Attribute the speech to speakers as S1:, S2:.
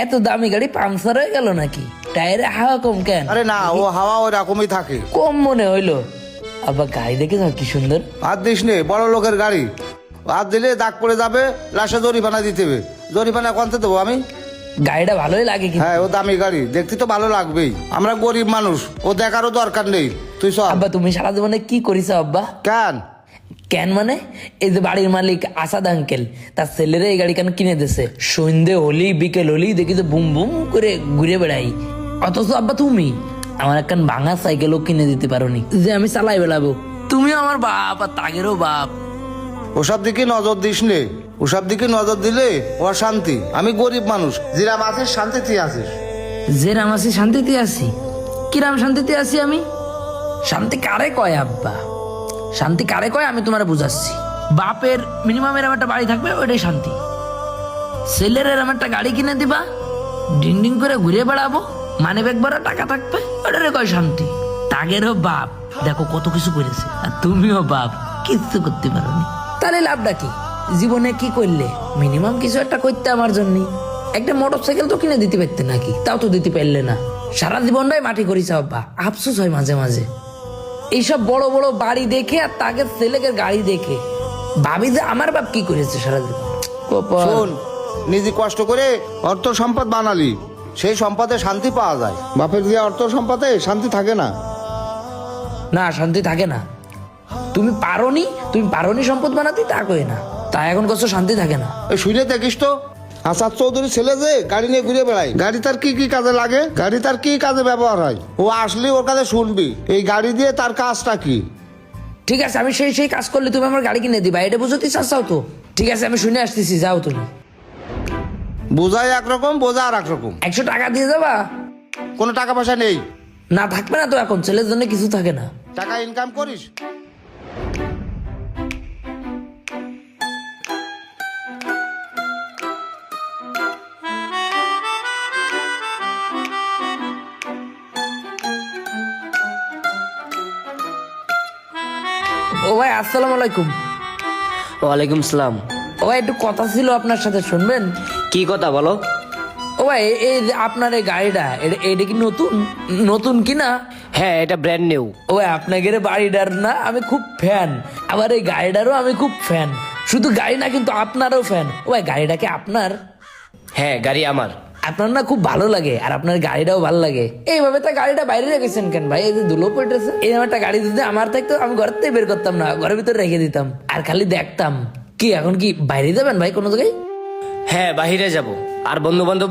S1: এত দামি গাড়ি পাংচার হয়ে গেল নাকি? টায়ারে হাওয়া কম কেন?
S2: আরে না, ও হাওয়া ওই রকমই থাকে।
S1: কম মনে হইলো। আবার গাড়ি দেখে তো কি সুন্দর।
S2: হাত দিস নে, বড় লোকের গাড়ি। হাত দিলে দাগ পড়ে যাবে, লাশে জরিমানা দিতে হবে। জরিমানা কনতে দেবো আমি?
S1: গাড়িটা ভালোই লাগে কিন্তু।
S2: হ্যাঁ, ও দামি গাড়ি, দেখতে তো ভালো লাগবেই। আমরা গরিব মানুষ, ও দেখারও দরকার নেই। তুই সব
S1: আব্বা তুমি সারা জীবনে কি করিস আব্বা?
S2: কেন?
S1: কেন মানে এই যে বাড়ির মালিক আসাদ আঙ্কেল তার ছেলেরা এই গাড়ি কেন কিনে দিছে, সন্ধ্যে হলি বিকেল হলি দেখি তো বুম বুম করে ঘুরে বেড়াই। অথচ আব্বা তুমি আমার একখান ভাঙা সাইকেলও কিনে দিতে পারোনি যে আমি চালাই বেড়াবো। তুমি আমার বাপ আর তাগেরও বাপ।
S2: ওসব দিকে নজর দিস নে, ওসব দিকে নজর দিলে অশান্তি। আমি গরিব মানুষ, যেরাম আছিস শান্তিতে আছিস।
S1: যেরাম আছি শান্তিতে আছি? কিরাম শান্তিতে আছি আমি? শান্তি কারে কয় আব্বা? শান্তি কারে কয় আমি তোমার বুঝাচ্ছি। বাপের মিনিমাম এরম একটা বাড়ি থাকবে, ওইটাই শান্তি। ছেলের এরম একটা গাড়ি কিনে দিবা, ডিং ডিং করে ঘুরে বেড়াবো, মানে ব্যাগ ভরা টাকা থাকবে, ওটারে কয় শান্তি। তাগেরও বাপ দেখো কত কিছু করেছে, আর তুমিও বাপ কিচ্ছু করতে পারোনি। তাহলে লাভটা কি? জীবনে কি করলে? মিনিমাম কিছু একটা করতে আমার জন্য। একটা মোটর সাইকেল তো কিনে দিতে পারতে নাকি? তাও তো দিতে পারলে না। সারা জীবনটাই মাটি করিস আব্বা, আফসোস হয় মাঝে মাঝে। এইসব বড় বড় বাড়ি দেখে আর তাকে ছেলেকে গাড়ি দেখে ভাবি যে আমার বাপ কি করেছে সারা জীবন। কপাল।
S2: শোন, নিজে কষ্ট করে অর্থ সম্পদ বানালি, সেই সম্পদে শান্তি পাওয়া যায়। বাপের দিয়ে অর্থ সম্পদে শান্তি থাকে না।
S1: না, শান্তি থাকে না। তুমি পারোনি সম্পদ বানাতে, তা কই না। তা এখন কত শান্তি থাকে না।
S2: এই শুনে দেখিস তো, আসাদ চৌধুরী ছেলে যে গাড়ি নিয়ে ঘুরে বেড়ায়। গাড়ি তার কি কি কাজে লাগে, গাড়ি তার কি কাজে ব্যবহার হয়, ও আসলে ওর কাছে শুনবি এই গাড়ি দিয়ে তার কাজটা কি।
S1: ঠিক আছে, আমি সেই কাজ করলে তুমি আমার গাড়ি কিনে দিবা, এটা বুঝতে চাচ্ছাও তো? ঠিক আছে, আমি শুনে আসতেছি, যাও তুমি।
S2: বোঝাই একরকম, বোঝা আর একরকম।
S1: 100 টাকা দিয়ে যাবা?
S2: কোনো টাকা পয়সা নেই।
S1: না থাকবে না তো, এখন ছেলের জন্য কিছু থাকে না।
S2: টাকা ইনকাম করিস?
S1: ও ভাই, আসসালামু আলাইকুম।
S3: ওয়ালাইকুম সালাম।
S1: ও ভাই, একটু কথা ছিল আপনার সাথে, শুনবেন?
S3: কি কথা বলো?
S1: ও ভাই, এই যে আপনার এই গাড়িটা, এটা কি নতুন কিনা?
S3: হ্যাঁ, এটা ব্র্যান্ড নিউ।
S1: ও ভাই, আপনাদের বাড়িটার না আমি খুব ফ্যান, আবার এই গাড়িটারও আমি খুব ফ্যান। শুধু গাড়ি না, কিন্তু আপনারও ফ্যান। ও ভাই, গাড়িটা কি আপনার?
S3: হ্যাঁ, গাড়ি আমার।
S1: আপনার না খুব ভালো লাগে, আর আপনার গাড়িটাও ভালো লাগে। এইভাবে তো গাড়িটা বাইরে রেখেছেন কেন ভাই? এই যে ধুলো পড়েছে, এরকম একটা গাড়ি যদি আমার থাকতো আমি ঘরের থেকে বের করতাম না, ঘরের ভিতরে রেখে দিতাম আর খালি দেখতাম। কি এখন কি বাইরে যাবেন ভাই কোনো জায়গায়?
S3: হ্যাঁ, বাহিরে যাব। আর বন্ধু বান্ধব